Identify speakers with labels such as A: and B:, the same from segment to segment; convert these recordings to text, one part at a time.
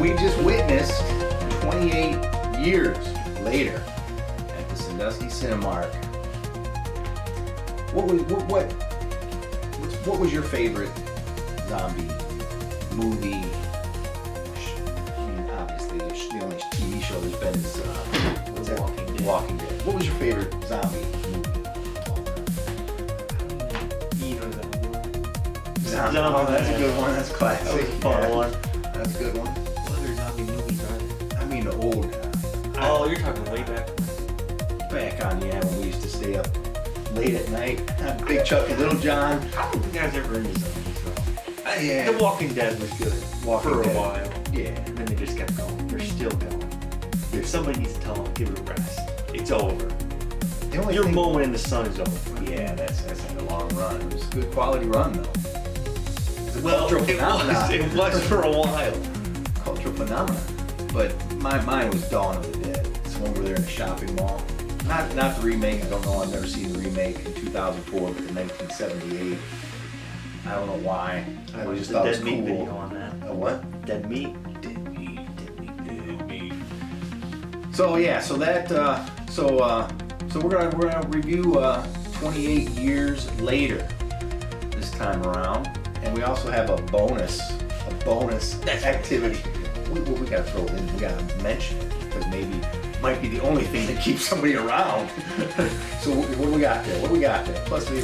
A: we just witnessed 28 years later at the Sandusky Cinemark. What was your favorite zombie movie? I mean, obviously, the only TV show there's been is what's that? Walking Dead. What was your favorite zombie movie? Zombie. Oh, that's a good one. That's classic.
B: That was a fun one.
A: That's a good one.
B: What other zombie movies are there?
A: I mean, the old.
B: Oh, you're talking way back.
A: Back on, when we used to stay up late at night. Big Chuck and Little John.
B: I don't think I was ever into zombies though.
A: Yeah.
B: The Walking Dead was good for a while.
A: Yeah.
B: And then they just kept going. They're still going. If somebody needs to tell them, give it a rest. It's over. Your moment in the sun is over.
A: Yeah, that's in the long run. It was a good quality run though.
B: It was for a while.
A: Cultural phenomenon. But mine was Dawn of the Dead. It's one where they're in a shopping mall. Not the remake. I don't know. I've never seen the remake in 2004, but the 1978. I don't know why. I just thought it was cool.
B: Dead Meat video on that.
A: A what?
B: Dead Meat.
A: Dead Meat. So yeah. So that. So we're gonna review 28 years later this time around. And we also have a bonus activity. We gotta throw it in. We gotta mention it because maybe it might be the only thing that keeps somebody around. So what do we got there? Plus we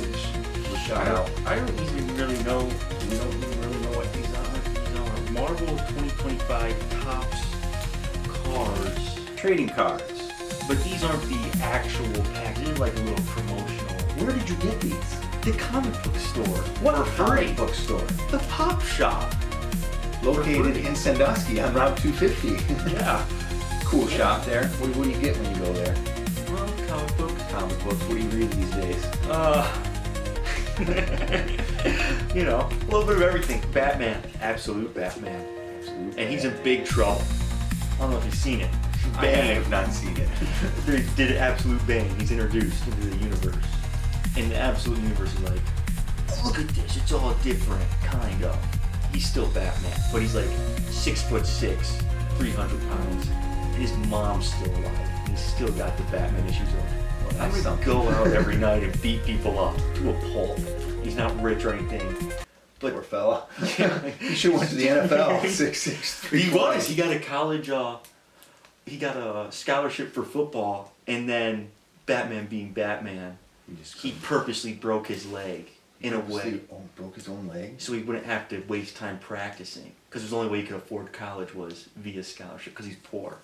A: shout out.
B: I don't even really know.
A: We don't even really know what these are.
B: No, Marvel 2025 Topps cards.
A: Trading cards.
B: But these aren't the actual packs. They're like a little promotional.
A: Where did you get these?
B: The comic book store.
A: What comic book store?
B: The Pop Shop.
A: Located in Sandusky on Route 250.
B: Yeah.
A: Cool shop there. What do you get when you go there?
B: Well, comic books.
A: Comic books. What do you read these days?
B: A little bit of everything. Batman. Absolute Batman. And he's in big trouble. I don't know if you've seen it.
A: I have not seen it.
B: They did Absolute Bane. He's introduced into the universe. And the Absolute universe is like, look at this, it's all different, kind of. He's still Batman, but he's like 6'6", 300 pounds, and his mom's still alive. And he's still got the Batman issues of, I would go out every night and beat people up to a pulp. He's not rich or anything.
A: But poor fella. He should have went to the NFL. 6'6".
B: He was. He got a college. He got a scholarship for football, and then Batman being Batman, he purposely broke his leg in a way.
A: Broke his own leg?
B: So he wouldn't have to waste time practicing, because the only way he could afford college was via scholarship, because he's poor.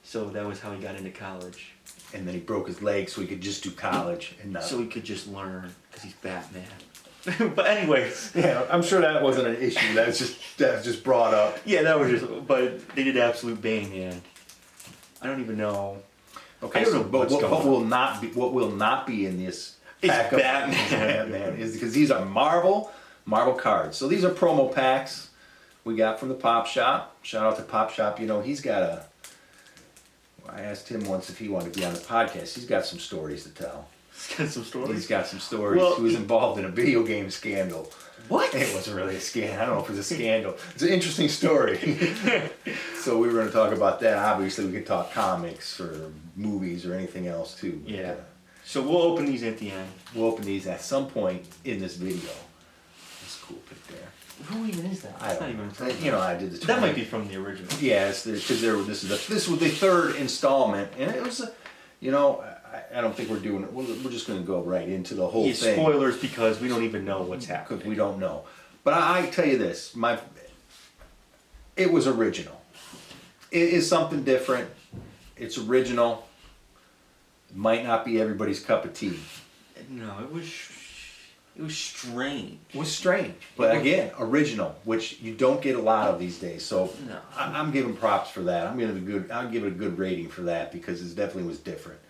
B: So that was how he got into college.
A: And then he broke his leg so he could just do college and not.
B: So he could just learn, because he's Batman. But anyways.
A: Yeah, I'm sure that wasn't an issue. That was just brought up.
B: Yeah, that was just. But they did Absolute Bane, and I don't even know.
A: Okay, so what will not be in this pack of Batman is because these are Marvel cards. So these are promo packs we got from the Pop Shop. Shout out to Pop Shop. He's got I asked him once if he wanted to be on the podcast. He's got some stories to tell. He's got some stories. Well, he was involved in a video game scandal.
B: What?
A: It wasn't really a scandal. I don't know if it was a scandal. It's an interesting story. So we were going to talk about that. Obviously, we could talk comics or movies or anything else too. But,
B: yeah. So we'll open these at the end.
A: We'll open these at some point in this video. That's a cool pic there.
B: Who even is that? That's not even from
A: I did the.
B: That might be from the original.
A: Yeah, because this was the third installment, and it was, I don't think we're doing it. We're just going to go right into the whole thing.
B: Spoilers because we don't even know what's happening.
A: Because we don't know. But I tell you this, it was original. It is something different. It's original. It might not be everybody's cup of tea.
B: No, it was strange.
A: It was strange, but again, original, which you don't get a lot of these days. So
B: no.
A: I'm giving props for that. I'll give it a good rating for that because it definitely was different.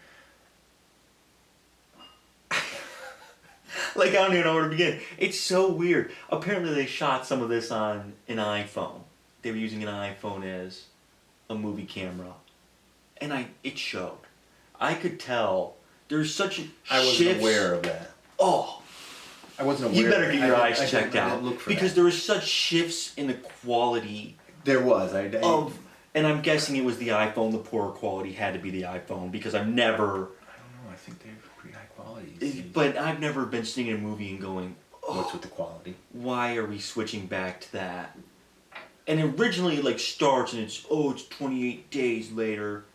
B: Like, I don't even know where to begin. It's so weird. Apparently they shot some of this on an iPhone. They were using an iPhone as a movie camera. And it showed. I could tell there's such a
A: I wasn't aware of that.
B: Oh.
A: I wasn't aware.
B: You better get your eyes checked out.
A: Look for
B: because
A: that.
B: there were such shifts in the quality
A: There was.
B: And I'm guessing it was the iPhone. The poorer quality had to be the iPhone because I've never.
A: I don't know. I think they're pretty high quality.
B: But I've never been seeing a movie and going,
A: What's with the quality?
B: Why are we switching back to that? And originally, like, starts and it's 28 days later.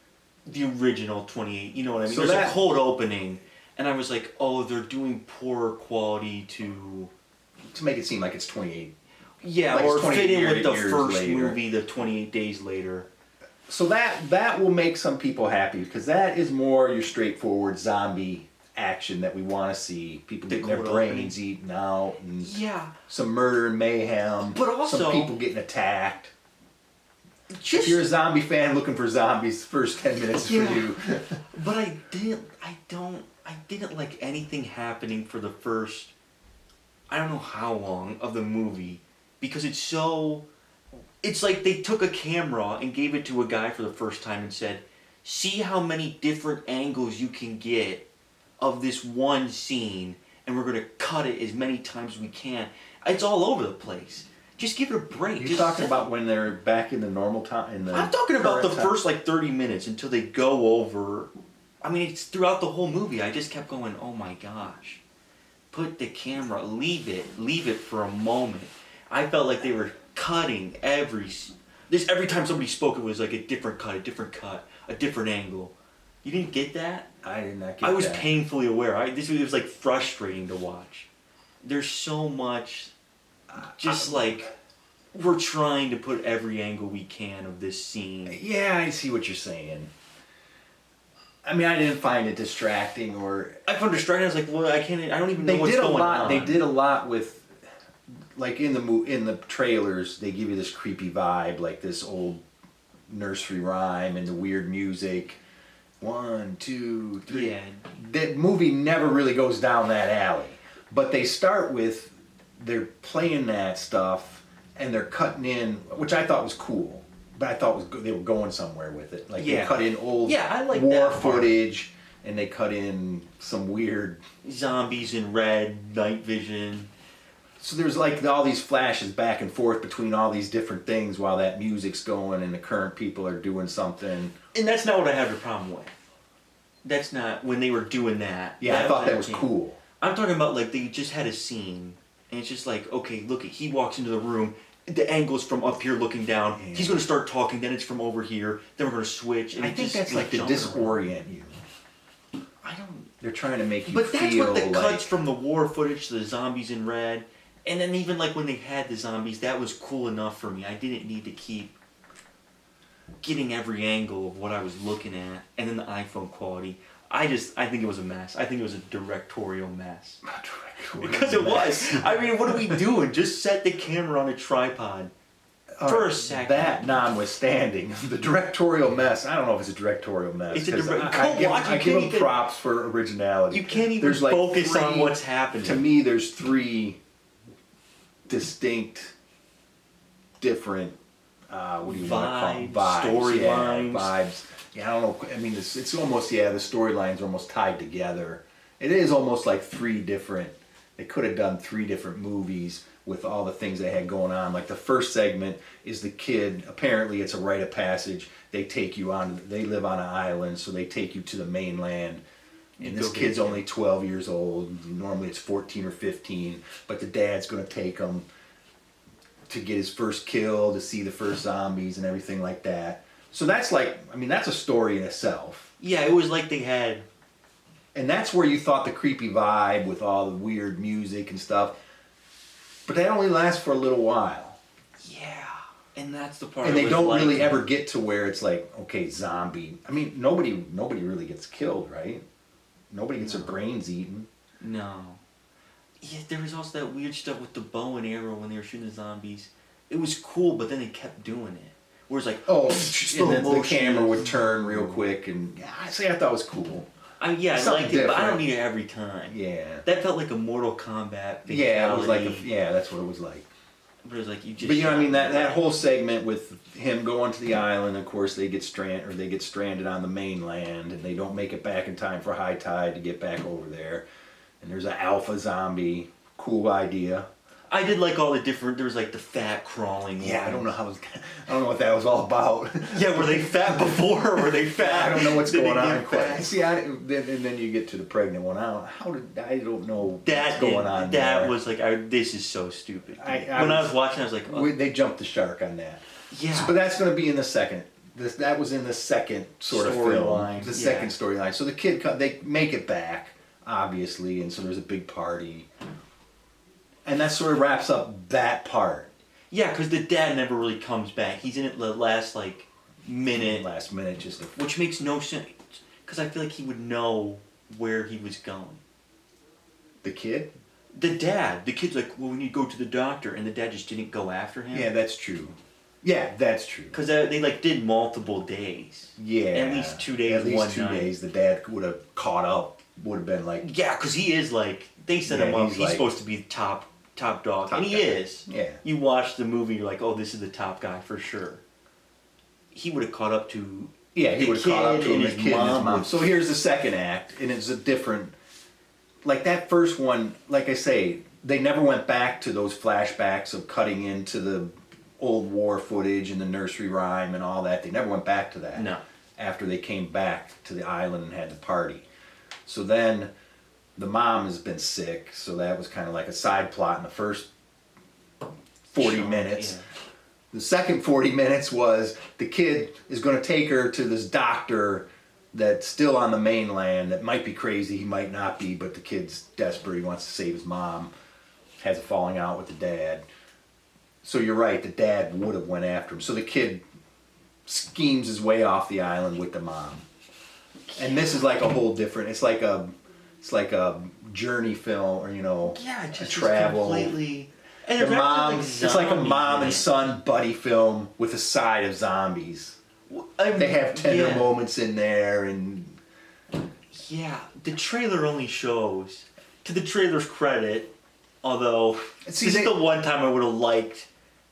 B: The original 28, you know what I mean?
A: So
B: There's a cold opening, and I was like, they're doing poorer quality to
A: make it seem like it's 28.
B: Yeah,
A: like
B: or fit in with the
A: years
B: first
A: later.
B: movie, the 28 days later.
A: So that will make some people happy because that is more your straightforward zombie action that we want to see. People getting their brains eaten out and some murder and mayhem.
B: But also
A: some people getting attacked. If you're a zombie fan looking for zombies, the first 10 minutes is for you.
B: But I didn't like anything happening for the first, I don't know how long of the movie, because it's like they took a camera and gave it to a guy for the first time and said, see how many different angles you can get of this one scene, and we're going to cut it as many times as we can. It's all over the place. Just give it a break.
A: You're talking about when they're back in the normal time?
B: I'm talking about the first 30 minutes until they go over. I mean, it's throughout the whole movie. I just kept going, oh my gosh. Put the camera, leave it for a moment. I felt like they were cutting every time somebody spoke, it was like a different cut, a different angle. You didn't get that?
A: I did not get that.
B: I was painfully aware. It was like frustrating to watch. There's so much, we're trying to put every angle we can of this scene.
A: Yeah, I see what you're saying. I mean, I didn't find it distracting or.
B: I found it distracting. I was like, well, I don't even know what's going on.
A: They did a lot with, like in the trailers, they give you this creepy vibe, like this old nursery rhyme and the weird music. 1, 2, 3.
B: Yeah.
A: That movie never really goes down that alley, but they start with they're playing that stuff and they're cutting in, which I thought was cool. But I thought they were going somewhere with it. Like they cut in old war footage, and they cut in some weird
B: zombies in red, night vision.
A: So there's like all these flashes back and forth between all these different things while that music's going and the current people are doing something.
B: And that's not what I have a problem with. That's not when they were doing that.
A: Yeah, I thought that was cool.
B: I'm talking about like they just had a scene, and it's just like, okay, look, he walks into the room. The angle's from up here looking down. Yeah. He's going to start talking. Then it's from over here. Then we're going to switch. And
A: I think that's like to disorient you.
B: I don't.
A: They're trying to make you feel like.
B: But that's what the cuts from the war footage to the zombies in red, and then even like when they had the zombies, that was cool enough for me. I didn't need to keep getting every angle of what I was looking at, and then the iPhone quality. I think it was a mess. I think it was a directorial mess. Because it was. I mean, what are we doing? Just set the camera on a tripod for a second.
A: That notwithstanding, the directorial mess, I don't know if it's a directorial mess. I give them props for originality.
B: You can't even focus on what's happening.
A: To me, there's 3 distinct, different, what do you want to call them?
B: Storylines.
A: Vibes. Yeah, I don't know. I mean, it's almost, the storylines are almost tied together. It is almost like 3 different, they could have done 3 different movies with all the things they had going on. Like the first segment is the kid, apparently it's a rite of passage. They live on an island, so they take you to the mainland. And this kid's only 12 years old. Normally it's 14 or 15, but the dad's going to take him to get his first kill, to see the first zombies and everything like that. So that's that's a story in itself.
B: Yeah, it was like they had...
A: And that's where you thought the creepy vibe with all the weird music and stuff. But that only lasts for a little while.
B: Yeah, and that's the part.
A: And they don't really ever get to where it's like, okay, zombie. I mean, nobody really gets killed, right? Nobody gets their brains eaten.
B: No. Yeah, there was also that weird stuff with the bow and arrow when they were shooting the zombies. It was cool, but then they kept doing it. Where it's like,
A: and then the camera would turn real quick, and I thought it was cool.
B: I liked it, but I don't need it every time.
A: Yeah.
B: That felt like a Mortal Kombat fatality.
A: Yeah, it was like that's what it was like.
B: But it was like you just.
A: But you know, that whole segment with him going to the island, of course, they get stranded on the mainland, and they don't make it back in time for high tide to get back over there. And there's an alpha zombie, cool idea.
B: I did like all the different. There was like the fat crawling.
A: Yeah, I don't know
B: ones.
A: I don't know what that was all about.
B: Yeah, were they fat before or were they fat?
A: I don't know what's
B: Did
A: going
B: they
A: on.
B: get fat?
A: See, and then you get to the pregnant one. I don't know what's going on.
B: That
A: there.
B: was like, this is so stupid.
A: I
B: when I was watching, I was like, oh.
A: They jumped the shark on that.
B: Yeah.
A: So, but that's going to be in the second. That was in the second sort of film.
B: Storyline,
A: The
B: yeah.
A: second storyline. So the kid, they make it back, obviously, and so there's a big party. And that sort of wraps up that part.
B: Yeah, because the dad never really comes back. He's in it the last, like, minute.
A: Last minute,
B: Which makes no sense. Because I feel like he would know where he was going.
A: The kid?
B: The dad. The kid's like, well, we need to go to the doctor. And the dad just didn't go after him.
A: Yeah, that's true. Yeah, that's true.
B: Because they, like, did multiple days.
A: Yeah.
B: At least 2 days,
A: At least
B: one
A: 2
B: night.
A: days. The dad would have caught up. Would have been like...
B: Yeah, because he is, like, they set him up. He's
A: like,
B: supposed to be top dog.
A: Top
B: And he
A: guy.
B: is.
A: Yeah.
B: You watch the movie, you're like, oh, this is the top guy for sure. He would have caught up to...
A: Yeah, he would have caught up to him,
B: and
A: the kid and his mom. So here's the second act, and it's a different... Like that first one, like I say, they never went back to those flashbacks of cutting into the old war footage and the nursery rhyme and all that. They never went back to that.
B: No.
A: After they came back to the island and had the party. So then the mom has been sick, so that was kind of like a side plot in the first 40
B: Sure,
A: minutes.
B: yeah.
A: The second 40 minutes was the kid is going to take her to this doctor that's still on the mainland that might be crazy, he might not be, but the kid's desperate, he wants to save his mom, has a falling out with the dad. So you're right, the dad would have went after him. So the kid schemes his way off the island with the mom. And this is like a whole different, it's like a journey film, or
B: Yeah, it just
A: a travel.
B: completely... And
A: The
B: there's
A: mom,
B: actually,
A: it's like a
B: zombies
A: mom
B: in
A: and
B: it.
A: son buddy film with a side of zombies.
B: I mean,
A: They have tender
B: yeah.
A: moments in there, and
B: Yeah, the trailer only shows, to the trailer's credit, although
A: See,
B: this is
A: they-
B: the one time I would have liked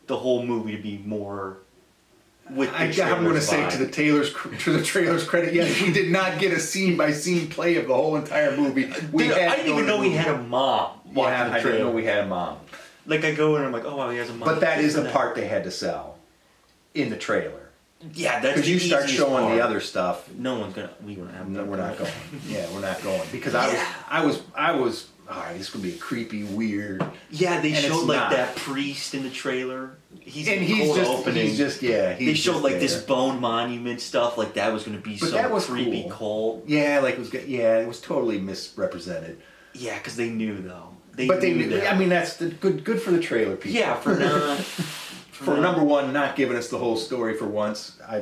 B: the whole movie to be more with the
A: I'm going to
B: trailer's
A: say
B: vibe.
A: to the trailer's credit, yes, we did not get a scene by scene play of the whole entire movie.
B: Dude, I didn't even know he had a mom watching
A: Yeah,
B: the
A: I
B: trailer.
A: didn't know we had a mom.
B: Like I go in and I'm like, oh wow, he has a mom.
A: But that is the
B: And
A: part they had to sell in the trailer.
B: Yeah, that's
A: Because
B: the
A: you start
B: easiest
A: showing
B: part.
A: the other stuff.
B: No one's gonna. We won't have.
A: No, we're not going. Yeah, we're not going. Because
B: Yeah.
A: I was. All right, this could be a creepy, weird.
B: Yeah, they
A: And
B: showed
A: it's
B: like
A: not.
B: that priest in the trailer. He's
A: And
B: in
A: he's
B: cold
A: just,
B: opening. They showed
A: just
B: like this
A: there.
B: bone monument stuff, like that was gonna be
A: But
B: some
A: that was
B: creepy
A: cool.
B: cult.
A: Yeah, like it was totally misrepresented.
B: Yeah, because they knew though. They
A: Knew.
B: that.
A: I mean, that's the good for the trailer people.
B: Yeah, for not.
A: For number one, not giving us the whole story for once. I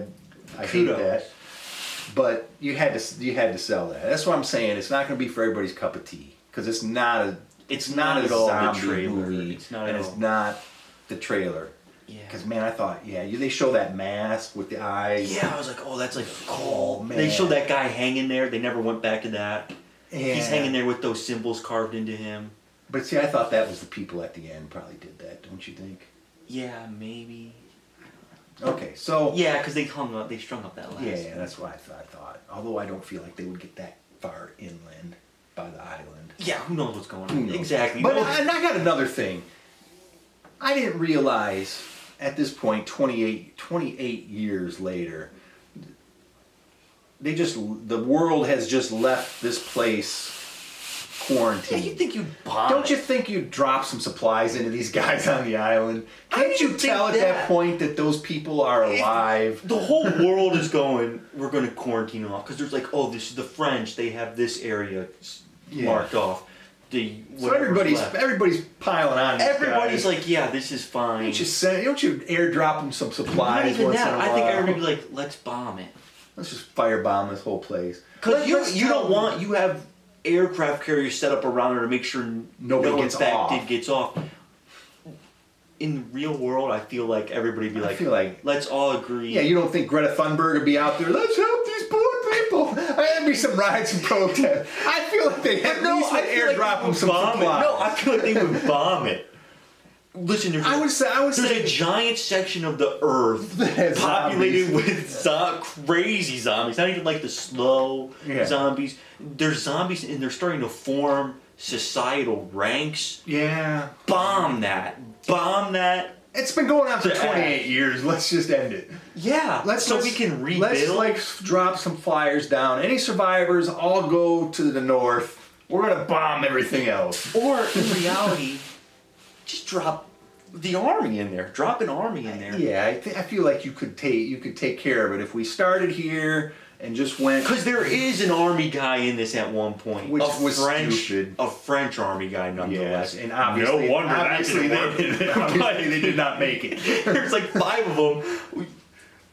A: hate
B: Kudos.
A: that. But you had to sell that. That's what I'm saying. It's not going to be for everybody's cup of tea because it's not a.
B: It's
A: not
B: not
A: a
B: at all the
A: zombie
B: trailer.
A: movie,
B: It's not
A: and
B: at
A: it's
B: all.
A: not the trailer.
B: Yeah.
A: Because man, I thought, they show that mask with the eyes.
B: Yeah, I was like, oh, that's like
A: Oh,
B: cool.
A: man.
B: They showed that guy hanging there. They never went back to that.
A: Yeah.
B: He's hanging there with those symbols carved into him.
A: But see, I thought that was the people at the end probably did that. Don't you think?
B: Yeah, maybe.
A: Okay, so
B: Yeah, because they strung up that last.
A: yeah, that's what I thought. Although I don't feel like they would get that far inland by the island.
B: Yeah, who knows what's going
A: Who
B: on?
A: knows?
B: Exactly.
A: But
B: No,
A: and I got another thing. I didn't realize at this point, 28 years later, the world has just left this place
B: yeah,
A: quarantined.
B: you think you'd bomb
A: Don't you
B: it.
A: think you'd drop some supplies into these guys on the island?
B: I
A: Can't you
B: didn't
A: tell at
B: think
A: that
B: that.
A: point that those people are alive?
B: The whole world is going, we're going to quarantine off. Because there's like, oh, this is the French. They have this area marked off.
A: So
B: Whatever's left.
A: everybody's piling on. These
B: Everybody's
A: guys.
B: like, yeah, this is fine.
A: Don't you airdrop them some
B: Not
A: supplies
B: even
A: once
B: that.
A: in a
B: I
A: while?
B: think everybody's like, let's bomb it.
A: Let's just firebomb this whole place.
B: Because
A: Let's
B: you
A: tell
B: don't want, you have aircraft carriers set up around there to make sure
A: Nobody
B: no
A: gets
B: infected
A: off.
B: gets off. In the real world, I feel like everybody would be
A: I
B: like,
A: feel like-
B: let's all agree.
A: Yeah, you don't think Greta Thunberg would be out there? Let's help these poor people. There'd be some riots and protests. I feel like they at least would airdrop them some
B: bomb it.
A: supplies.
B: No, I feel like they would bomb it. Listen, there's
A: I would
B: there's
A: say
B: a giant section of the earth
A: That has
B: populated
A: zombies.
B: with crazy zombies. Not even like the slow
A: Yeah.
B: zombies. There's zombies and they're starting to form. societal ranks.
A: Yeah.
B: Bomb that.
A: It's been going on for 28 years. Let's just end it.
B: Yeah. We can rebuild.
A: Let's like drop some flyers down. Any survivors, all go to the north. We're gonna bomb everything else.
B: Or in reality, just drop the army in there. Drop an army in there.
A: Yeah, I feel like you could take care of it if we started here and just went.
B: Because there is an army guy in this at one point,
A: which was stupid.
B: A French army guy, nonetheless.
A: Yes, and obviously,
B: no wonder obviously
A: they did not make it.
B: There's like 5 of them.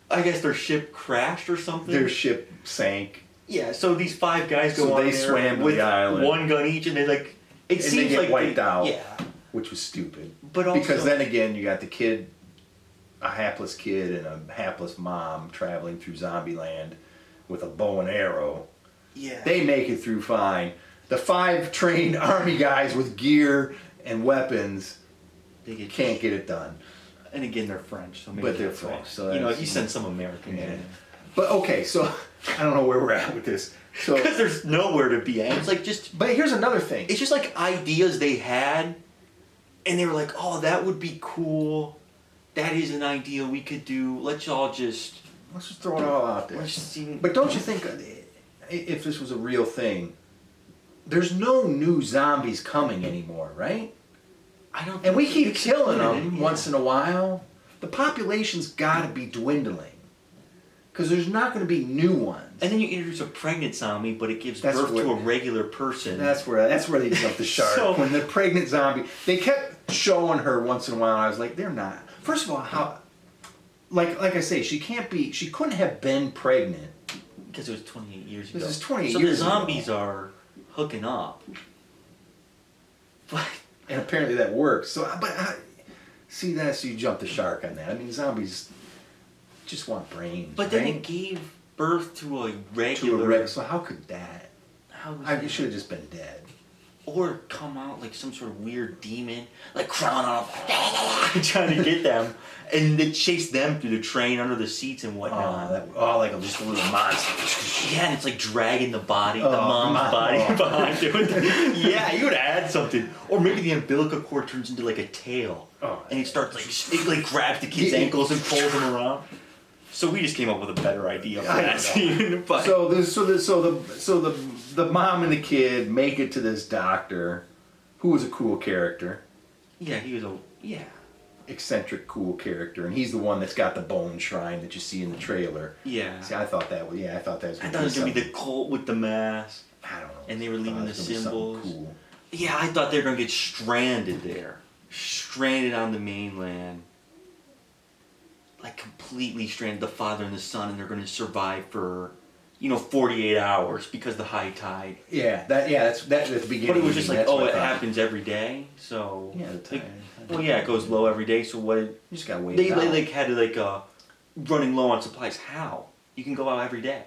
B: I guess their ship crashed or something.
A: Their ship sank.
B: Yeah, so these 5 guys go on
A: they
B: there
A: swam to
B: with
A: the island.
B: 1 gun each, and they like it
A: and
B: seems
A: they get
B: like
A: wiped out.
B: Yeah,
A: which was stupid.
B: But also,
A: because then again, you got the kid, a hapless kid, and a hapless mom traveling through zombie land with a bow and arrow.
B: Yeah,
A: they make it through fine. The 5 trained army guys with gear and weapons, can't get it done.
B: And again, they're French, so maybe
A: they're French. So
B: if you send some American in.
A: But okay, so I don't know where we're at with this. So
B: because there's nowhere to be at. It's like just.
A: But here's another thing.
B: It's just like ideas they had, and they were like, "Oh, that would be cool. That is an idea we could do. Let's just
A: throw it all out there." But don't you think, if this was a real thing, there's no new zombies coming anymore, right?
B: I don't.
A: And we keep killing them once in a while. The population's got to be dwindling. Because there's not going to be new ones.
B: And then you introduce a pregnant zombie, but it gives birth to a regular person.
A: That's where they jumped the shark. When the pregnant zombie, they kept showing her once in a while. And I was like, they're not. First of all, how? Like I say, she couldn't have been pregnant.
B: Because it was 28 years ago.
A: This is 28 years
B: ago. So the zombies
A: ago.
B: are hooking up. But
A: and apparently that works. So, so you jumped the shark on that. I mean, zombies just want brains.
B: But then it gave birth to a regular.
A: So how could that? You should have just been dead.
B: Or come out like some sort of weird demon, like crawling off, trying to get them, and then chase them through the train under the seats and whatnot.
A: Like just a little monster.
B: Yeah, and it's like dragging the mom's body behind it. Yeah, you would add something. Or maybe the umbilical cord turns into like a tail, and it starts it grabs the kid's ankles and pulls them around. So we just came up with a better idea for that scene.
A: So the mom and the kid make it to this doctor, who was a cool character.
B: Yeah, he was
A: eccentric, cool character, and he's the one that's got the bone shrine that you see in the trailer.
B: Yeah.
A: See, I thought that was
B: I thought it was gonna be the cult with the mask.
A: I don't know.
B: And they were leaving the symbols.
A: Cool.
B: Yeah, I thought they were gonna get stranded there, stranded on the mainland. Like completely stranded, the father and the son, and they're going to survive for, 48 hours because the high tide.
A: Yeah, that's at the beginning.
B: But it was just like, it happens every day, so.
A: Yeah, the tide.
B: It goes low every day. So what?
A: You just gotta wait.
B: They had running low on supplies. How? You can go out every day.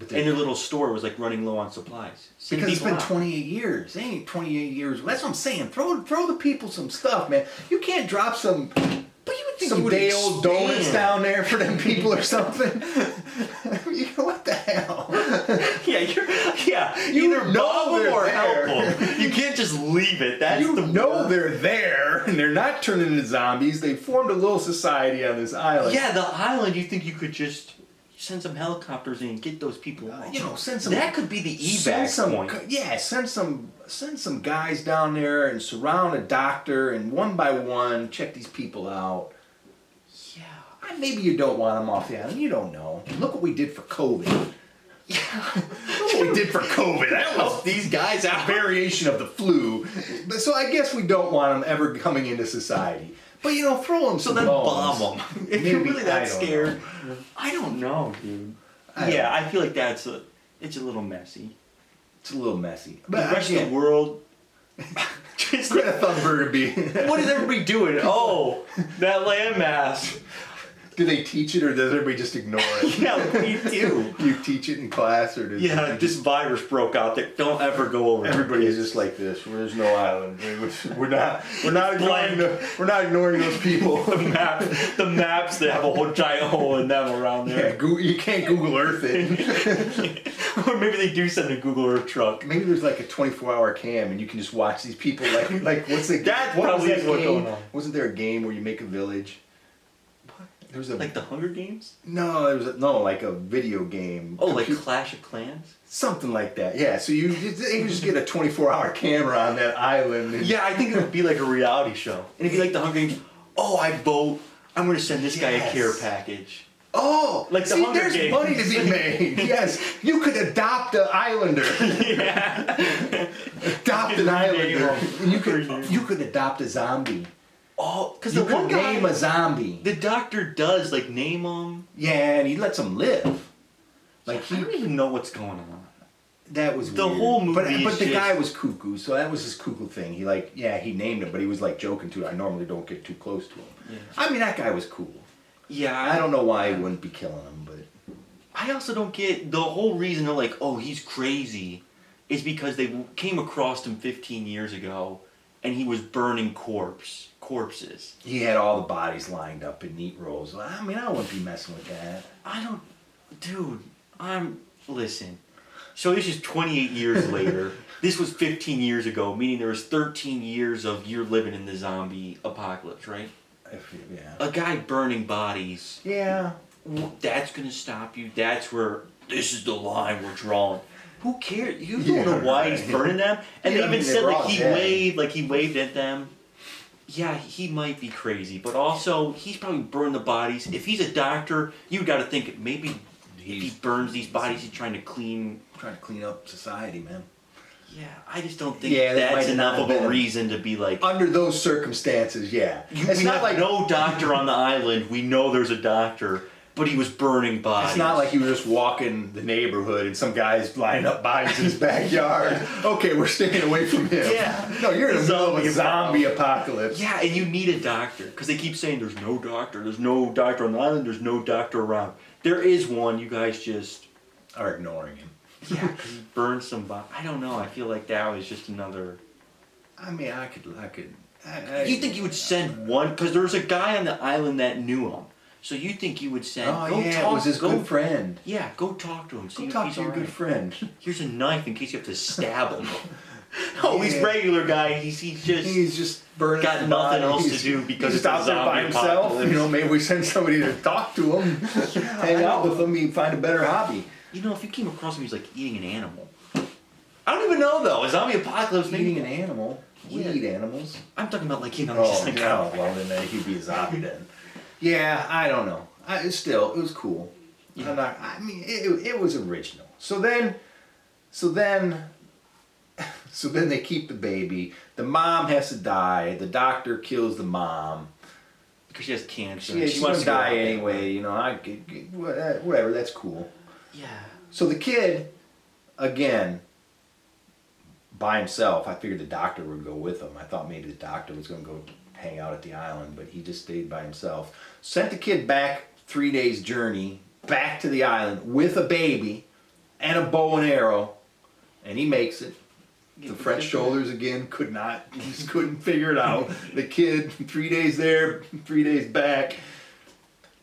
B: And their little store was running low on supplies.
A: Because it's been 28 years. They ain't 28 years. That's what I'm saying. Throw the people some stuff, man. You can't drop some.
B: But you would think
A: some day-old donuts down there for them people or something. What the hell?
B: Either bomb them or help them. You can't just leave it. That's
A: they're there, and they're not turning into zombies. They formed a little society on this island.
B: Yeah, the island. You think you could just send some helicopters in and get those people out?
A: Send some.
B: That could be the evac point.
A: Send some guys down there and surround a doctor and one by one check these people out. Yeah. Maybe you don't want them off the island. You don't know. Look what we did for COVID. Yeah. Look what we did for COVID. That was
B: these guys
A: a variation of the flu. So I guess we don't want them ever coming into society. But throw them some bones.
B: Bomb them. If you're really that scared. I don't know, dude. I feel like it's a little messy.
A: It's a little messy.
B: But the rest of the world.
A: Greta Thunberg would be.
B: What is everybody doing? Oh, that landmass.
A: Do they teach it or does everybody just ignore it?
B: Yeah, what do you do?
A: Do you teach it in class or does
B: Yeah, this virus broke out there. Don't ever go over.
A: everybody's just like this? There's no island. We're not ignoring those people.
B: The maps that have a whole giant hole in them around there.
A: Yeah, you can't Google Earth it.
B: Or maybe they do send a Google Earth truck.
A: Maybe there's like a 24-hour cam and you can just watch these people like what's the
B: That
A: what
B: probably
A: was that
B: is what's
A: game?
B: going on.
A: Wasn't there a game where you make a village? There was
B: Like the Hunger Games?
A: like a video game.
B: Oh, like Clash of Clans?
A: Something like that. Yeah. So you just get a 24-hour camera on that island. And
B: Yeah, I think it would be like a reality show. And it'd be like the Hunger Games. Oh, I vote. I'm going to send this guy a care package.
A: Oh,
B: Like the
A: see,
B: Hunger
A: there's
B: Games.
A: money to be made. Yes, you could adopt an islander.
B: Yeah.
A: Adopt an islander.
B: Rename
A: You could adopt a zombie.
B: Oh, because
A: You
B: the one
A: could name
B: guy,
A: a zombie.
B: the doctor does like name them.
A: Yeah, and he lets them live. Like
B: I don't even know what's going on.
A: that was
B: The
A: weird.
B: whole movie
A: But
B: is
A: the
B: just-
A: guy was cuckoo, so that was his cuckoo thing. He he named it, but he was like joking to it. I normally don't get too close to him.
B: Yeah.
A: I mean, that guy was cool.
B: Yeah,
A: I don't know why he wouldn't be killing him, but
B: I also don't get the whole reason they're like, oh, he's crazy, is because they came across him 15 years ago, and he was burning corpses.
A: he had all the bodies lined up in neat rows. I mean, I wouldn't be messing with that.
B: Listen. So this is 28 years later. This was 15 years ago, meaning there was 13 years of you're living in the zombie apocalypse, right?
A: Yeah.
B: A guy burning bodies.
A: Yeah.
B: That's gonna stop you. That's where this is the line we're drawing. Who cares? You don't
A: Yeah,
B: know why
A: right.
B: he's burning them. And
A: Yeah,
B: they
A: I
B: even
A: mean,
B: said
A: they're
B: like
A: all
B: he
A: dead.
B: waved at them. Yeah, he might be crazy, but also he's probably burned the bodies. If he's a doctor, you got to think maybe if he burns these bodies, he's trying to clean.
A: Trying to clean up society, man.
B: Yeah, I just don't think
A: Yeah, that
B: that's
A: might
B: enough
A: not
B: of
A: have
B: a
A: been-
B: reason to be like.
A: Under those circumstances, yeah.
B: It's not like no doctor on the island. We know there's a doctor, but he was burning bodies.
A: It's not like you were just walking the neighborhood and some guy's lining up bodies in his backyard. Okay, we're staying away from him.
B: Yeah.
A: No, you're in the middle of a
B: Zombie
A: zombie apocalypse.
B: Yeah, and you need a doctor because they keep saying there's no doctor. There's no doctor on the island. There's no doctor around. There is one. You guys just
A: Are ignoring him.
B: yeah, because he burned some body. I don't know. I feel like that was just another.
A: I mean, I could.
B: You think you would send one? Because there was a guy on the island that knew him. So you think you would send?
A: Oh
B: go
A: yeah,
B: talk,
A: it was his
B: go,
A: good friend.
B: Yeah, go talk to him. See
A: Go
B: if
A: talk
B: he's
A: to your
B: alright.
A: good friend.
B: Here's a knife in case you have to stab him. Oh, he's
A: Yeah.
B: regular guy. He's just.
A: He's just burning.
B: got
A: some
B: nothing else
A: bodies.
B: to do because
A: he's
B: it's a
A: out there by
B: zombie
A: himself.
B: apocalypse.
A: You know, maybe we send somebody to talk to him, hang out with him, he'd find a better hobby.
B: You know, if you came across him, he's like eating an animal. I don't even know though. A zombie apocalypse, maybe.
A: Eating an animal. We
B: Yeah.
A: eat animals.
B: I'm talking about like just
A: Oh,
B: like
A: no. Well, then he'd be a zombie then. Yeah, I don't know. It was cool.
B: Yeah.
A: I mean, it was original. So then they keep the baby. The mom has to die. The doctor kills the mom.
B: because she has cancer.
A: She wants to
B: go
A: die
B: out there.
A: anyway. You know, whatever. That's cool.
B: Yeah.
A: So the kid, again, by himself. I figured the doctor would go with him. I thought maybe the doctor was going to go hang out at the island, but he just stayed by himself. Sent the kid back 3 days journey back to the island with a baby and a bow and arrow, and he makes it. The French shoulders again just couldn't figure it out. The kid, 3 days there, 3 days back,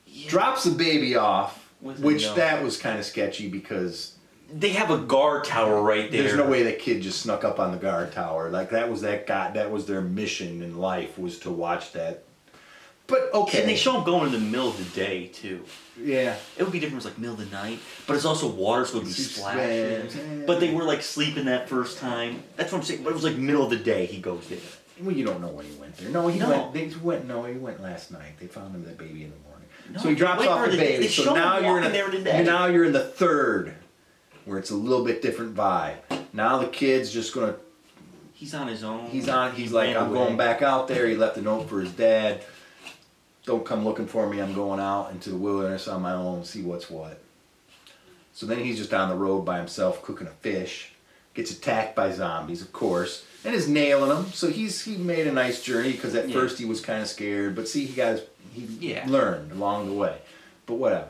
B: Yeah.
A: drops the baby off,
B: With a
A: which
B: note.
A: that was kind of sketchy because
B: They have a guard tower right there.
A: there's no way that kid just snuck up on the guard tower. Like that was their mission in life was to watch that. But okay.
B: And they show them going in the middle of the day too.
A: Yeah.
B: It would be different if it was like middle of the night, but it's also water, so it would be splashing.
A: Yeah.
B: But they were like sleeping that first time. That's what I'm saying. But it was like middle of the day he goes there.
A: Well, you don't know when he went there. No, he
B: No.
A: went. He went last night. They found him that baby in the morning.
B: No,
A: so he drops
B: wait,
A: off the
B: they
A: baby.
B: show
A: So
B: him
A: now you're in
B: walking there today.
A: now you're in the third, where it's a little bit different vibe. Now the kid's just gonna.
B: He's on his own.
A: He's like,
B: ran
A: I'm
B: away.
A: going back out there. He left a note for his dad. Don't come looking for me. I'm going out into the wilderness on my own, see what's what. So then he's just on the road by himself cooking a fish. Gets attacked by zombies, of course, and is nailing them. So he made a nice journey because at
B: Yeah.
A: first he was kind of scared, but see he He learned along the way, but whatever.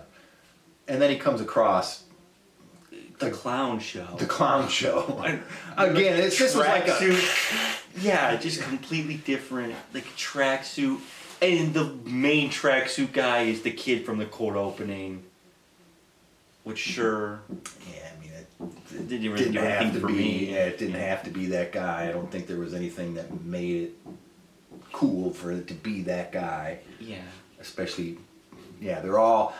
A: And then he comes across
B: the clown show.
A: The clown show. Again, it's just like
B: yeah, just completely different. Like tracksuit, and the main tracksuit guy is the kid from the cold opening. Which sure.
A: Yeah, I mean,
B: it didn't really do anything for me.
A: Yeah, it didn't have to be that guy. I don't think there was anything that made it cool for it to be that guy.
B: Yeah.
A: Especially, yeah,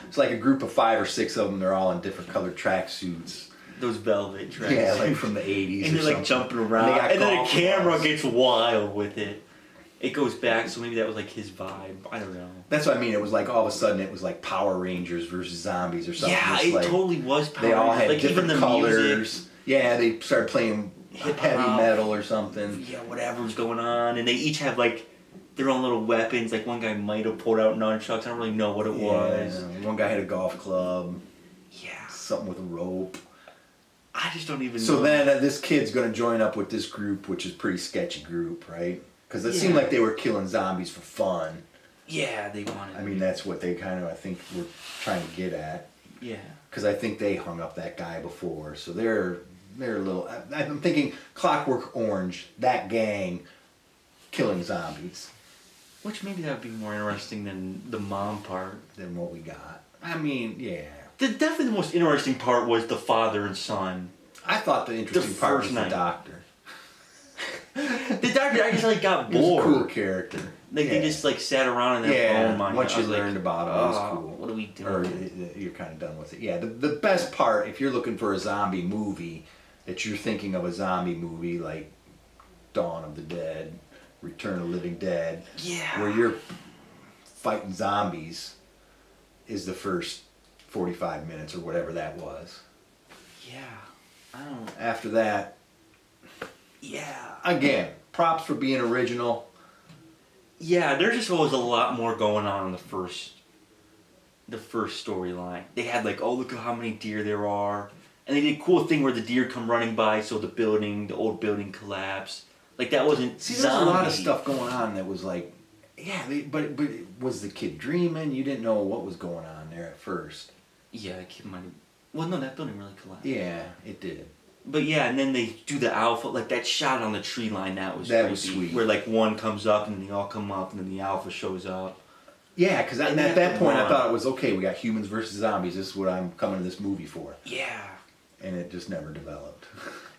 A: it's like a group of 5 or 6 of them. They're all in different colored tracksuits.
B: Those velvet tracksuits.
A: Yeah, like from the 80s.
B: And they're like jumping around. And then the camera gets wild with it. It goes back, so maybe that was like his vibe. I don't know.
A: That's what I mean. It was like all of a sudden it was like Power Rangers versus zombies or something.
B: Yeah, it totally was Power Rangers.
A: They all had
B: like
A: different
B: even the
A: colors.
B: Music,
A: yeah, they started playing heavy metal or something.
B: Yeah, whatever's going on. And they each have like their own little weapons. Like one guy might have pulled out nunchucks. I don't really know what it was.
A: One guy had a golf club.
B: Yeah.
A: Something with a rope.
B: I just don't even know.
A: So then this kid's going to join up with this group, which is a pretty sketchy group, right? Because it seemed like they were killing zombies for fun.
B: Yeah, they wanted.
A: I mean, that's what they kind of, I think, were trying to get at.
B: Yeah.
A: Because I think they hung up that guy before, so they're a little. I'm thinking Clockwork Orange, that gang, killing zombies.
B: Which maybe that would be more interesting than the mom part.
A: Than what we got. I mean, yeah.
B: Definitely the most interesting part was the father and son.
A: I thought the interesting part was the doctor.
B: The doctor, I just like got bored.
A: He was a cool character.
B: Like they just like sat around in their phone.
A: Once you learned about him, it was cool.
B: What are we doing?
A: Or you're kind of done with it. Yeah, the best part, if you're looking for a zombie movie, that you're thinking of a zombie movie like Dawn of the Dead, Return of the Living Dead, where you're fighting zombies, is the first 45 minutes or whatever that was.
B: Yeah, I don't.
A: After that.
B: Yeah.
A: Again, props for being original.
B: Yeah, there just was a lot more going on in the first storyline. They had like, oh, look at how many deer there are. And they did a cool thing where the deer come running by, so the old building collapsed. Like that wasn't
A: See, there's a lot of stuff going on that was like, yeah, but was the kid dreaming? You didn't know what was going on there at first.
B: Yeah, the kid might have. Well, no, that building really collapsed.
A: Yeah, it did.
B: But yeah, and then they do the alpha, like that shot on the tree line, that was
A: sweet.
B: Where like one comes up and then they all come up and then the alpha shows up.
A: Yeah, because at that point I thought it was, okay, we got humans versus zombies, this is what I'm coming to this movie for.
B: Yeah.
A: And it just never developed.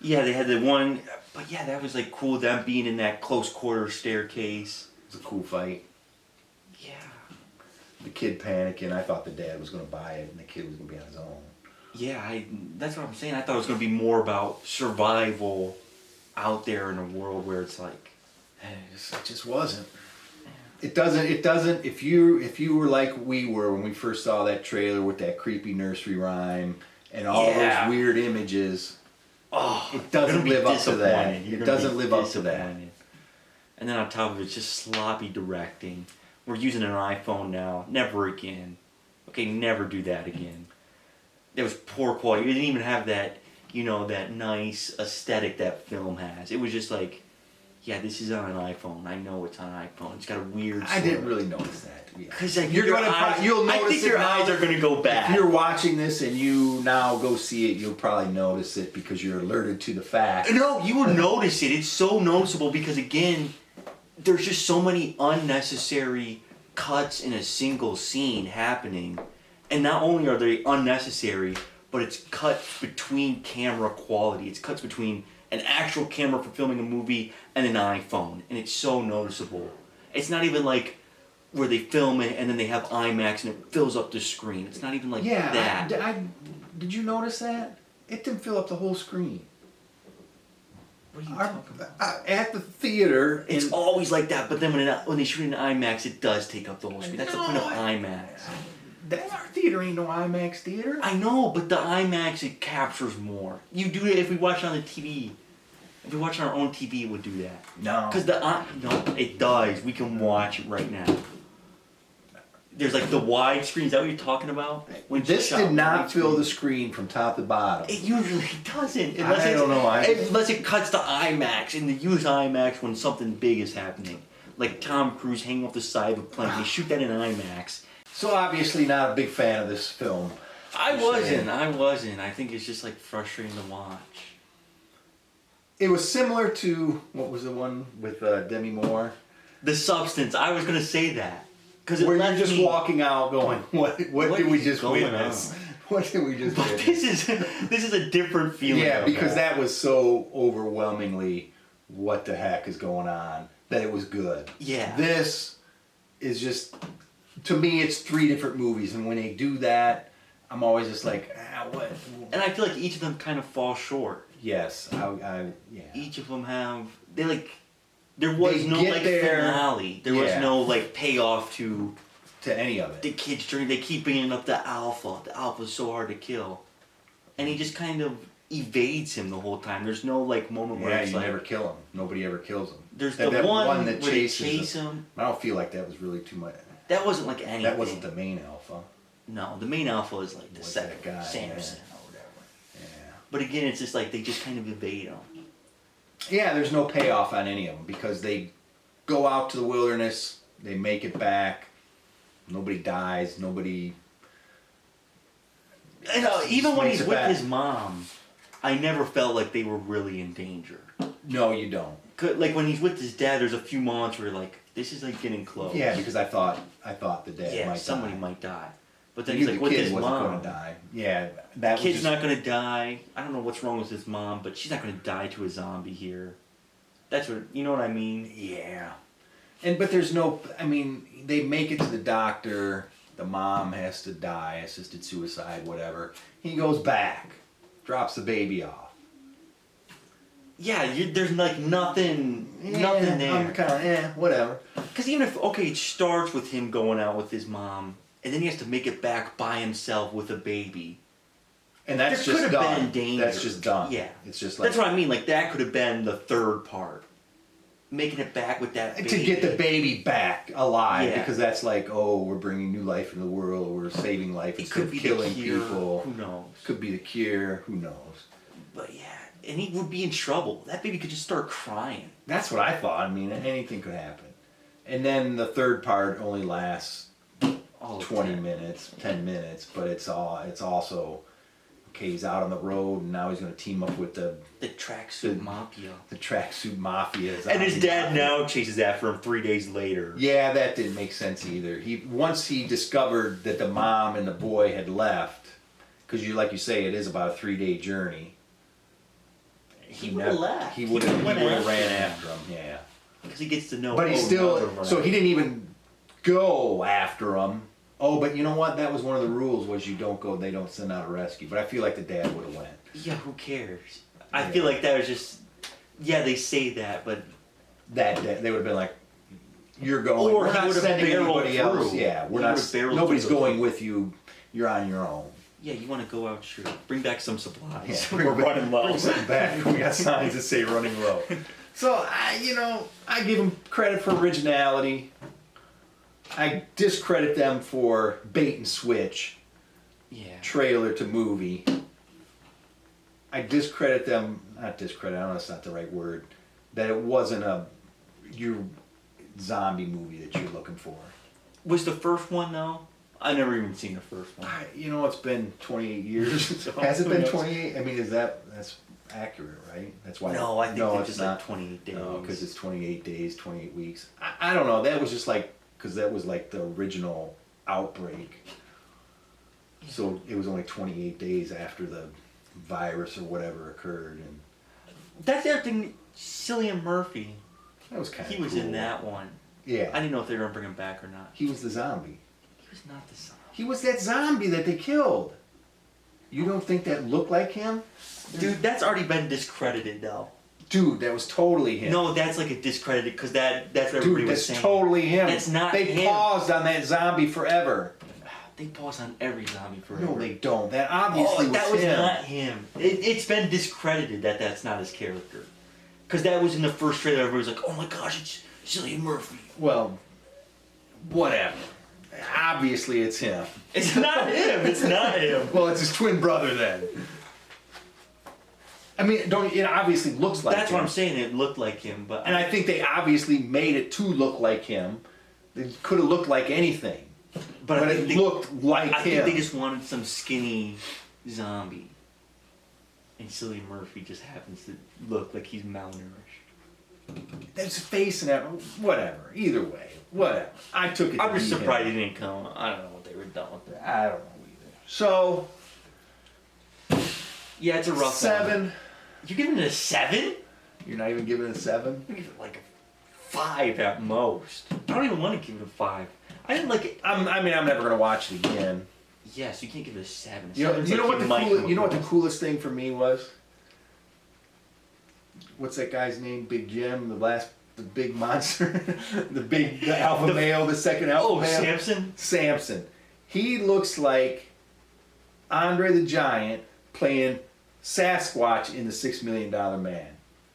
B: Yeah, they had the one, but yeah, that was like cool, them being in that close quarter staircase.
A: It was a cool fight.
B: Yeah.
A: The kid panicking, I thought the dad was going to buy it and the kid was going to be on his own.
B: Yeah, that's what I'm saying. I thought it was going to be more about survival out there in a world where it's like...
A: It just wasn't. It doesn't, if you were like we were when we first saw that trailer with that creepy nursery rhyme and all those weird images, it doesn't live up to that. It doesn't live up to that.
B: And then on top of it, it's just sloppy directing. We're using an iPhone now. Never again. Okay, never do that again. There was poor quality. It didn't even have that, that nice aesthetic that film has. It was just like, yeah, this is on an iPhone. I know it's on an iPhone. It's got a weird...
A: I didn't really notice that.
B: Because like, you'll notice I think your eyes are going to go back.
A: If you're watching this and you now go see it, you'll probably notice it because you're alerted to the fact.
B: No, you will notice it. It's so noticeable because, again, there's just so many unnecessary cuts in a single scene happening. And not only are they unnecessary, but it's cuts between camera quality. It's cuts between an actual camera for filming a movie and an iPhone. And it's so noticeable. It's not even like where they film it and then they have IMAX and it fills up the screen. It's not even like that.
A: Did you notice that? It didn't fill up the whole screen.
B: What are you talking about?
A: At the theater.
B: It's always like that, but then when they shoot in IMAX, it does take up the whole screen. That's the point of IMAX.
A: Our theater ain't no IMAX theater.
B: I know, but the IMAX, it captures more. You do it if we watch it on the TV. If we watch on our own TV, it would do that.
A: No.
B: Because no, it does. We can watch it right now. There's like the wide screen. Is that what you're talking about?
A: This did not fill the screen from top to bottom.
B: It usually doesn't.
A: I don't know.
B: Unless it cuts to IMAX, and they use IMAX when something big is happening. like Tom Cruise hanging off the side of a plane. They shoot that in IMAX.
A: So obviously not a big fan of this film.
B: I wasn't. I think it's just like frustrating to watch.
A: It was similar to, what was the one with Demi Moore?
B: The Substance. I was gonna say that because
A: where you're just walking out going, what did we just
B: going
A: witness?
B: on?
A: What did we just witness?
B: This is a different feeling.
A: Yeah, because that was so overwhelmingly what the heck is going on that it was good.
B: Yeah.
A: This is just, to me, it's 3 different movies, and when they do that, I'm always just like, what?
B: And I feel like each of them kind of fall short.
A: Yes, yeah.
B: Each of them have there was no like
A: there,
B: finale. There was no like payoff to
A: any of it.
B: The kid's journey. They keep bringing up the Alpha. The Alpha's so hard to kill, and he just kind of evades him the whole time. There's no like moment where it's
A: you
B: like,
A: never kill him. Nobody ever kills him.
B: There's
A: that
B: one
A: that
B: where they
A: chases
B: chase him.
A: I don't feel like that was really too much.
B: That wasn't like anything.
A: That wasn't the main Alpha.
B: No, the main Alpha is like the second
A: guy,
B: Samson or whatever.
A: Yeah.
B: But again, it's just like they just kind of evade him.
A: Yeah, there's no payoff on any of them because they go out to the wilderness, they make it back, nobody dies, nobody.
B: Even when he's with his mom, I never felt like they were really in danger.
A: No, you don't.
B: Like when he's with his dad, there's a few moments where you're like, this is like getting close.
A: Yeah, because I thought the dad might
B: somebody
A: die.
B: might die. But then he's like with his
A: wasn't
B: mom.
A: Gonna die. Yeah, that
B: Kid's not gonna die. I don't know what's wrong with his mom, but she's not gonna die to a zombie here. That's what you know what I mean?
A: Yeah. But there's no. I mean, they make it to the doctor. The mom has to die, assisted suicide, whatever. He goes back, drops the baby off.
B: Yeah, there's like nothing there.
A: I'm kind of whatever.
B: Because even if it starts with him going out with his mom, and then he has to make it back by himself with a baby.
A: And that's
B: there
A: just
B: could have
A: done.
B: been danger.
A: That's just done.
B: Yeah,
A: it's just like
B: that's what I mean. Like that could have been the third part, making it back with that baby.
A: To get the baby back alive, because that's like, we're bringing new life into the world, we're saving life instead of killing people.
B: Who knows?
A: Could be the cure. Who knows?
B: But and he would be in trouble. That baby could just start crying.
A: That's what I thought. I mean, anything could happen. And then the third part only lasts 20 minutes, 10 minutes, but it's also, he's out on the road and now he's going to team up with the
B: tracksuit mafia.
A: The tracksuit mafia.
B: And his dad now chases after him 3 days later.
A: Yeah, that didn't make sense either. Once he discovered that the mom and the boy had left, because like you say, it is about a 3-day journey.
B: He would have left.
A: He would have ran after him, yeah.
B: Because he gets to know.
A: But he so he didn't even go after him. Oh, but you know what? That was one of the rules, was you don't go, they don't send out a rescue. But I feel like the dad would have went.
B: Yeah, who cares? I feel like that was just, they say that, but.
A: They would have been like, you're going.
B: Or
A: we're not sending anybody else.
B: Through.
A: Yeah, we're not. Nobody's going with you. You're on your own.
B: Yeah, you want to go out, sure. Bring back some supplies.
A: Yeah,
B: we're running low.
A: Bring something back. We got signs that say running low. So, I give them credit for originality. I discredit them for bait and switch.
B: Yeah.
A: Trailer to movie. I discredit them, not discredit, I don't know, that's not the right word, that it wasn't your zombie movie that you're looking for.
B: Was the first one, though? I never even seen the first one.
A: It's been 28 years. So has it been 28? I mean, that's accurate, right? That's why.
B: No, I think it's just like 28 days.
A: No, because it's 28 days, 28 weeks. I don't know. That was just like, because that was like the original outbreak. So it was only 28 days after the virus or whatever occurred, and
B: that's the other thing. Cillian Murphy.
A: That was kind of.
B: He was in that one.
A: Yeah.
B: I didn't know if they were gonna bring him back or not.
A: He was the zombie.
B: He was not the zombie.
A: He was that zombie that they killed. You don't think that looked like him?
B: Dude, that's already been discredited, though.
A: Dude, that was totally him.
B: No, that's like a discredited, because that's what everybody was saying.
A: Dude, that's totally him.
B: That's not
A: him. They paused on that zombie forever.
B: They pause on every zombie forever.
A: No, they don't. That obviously was him.
B: That was not him. It's been discredited that that's not his character. Because that was in the first trailer. Everybody was like, oh my gosh, it's Cillian Murphy.
A: Well, whatever. Obviously, it's him.
B: It's not him. It's not him.
A: Well, it's his twin brother then. I mean, it obviously looks like
B: That's
A: him.
B: what I'm saying. It looked like him, but
A: And I think they obviously made it to look like him. It could have looked like anything. But it looked like him.
B: I think they just wanted some skinny zombie. And Cillian Murphy just happens to look like he's malnourished.
A: His face and that, whatever. Either way, whatever. I took it.
B: I'm just
A: to be
B: surprised
A: him.
B: he didn't come. I don't know what they were done with that.
A: I don't know either. So,
B: Yeah, it's a rough
A: 7.
B: one. You're giving it a 7?
A: You're not even giving it a 7?
B: I give it like a 5 at most. I don't even want to give it a 5. I didn't like it.
A: I'm never gonna watch it again.
B: Yes, you can't give it a 7.
A: You know what the coolest thing for me was? What's that guy's name? Big Jim, the big monster, the alpha male, the second alpha male.
B: Samson?
A: Samson. He looks like Andre the Giant playing Sasquatch in the $6 Million Man.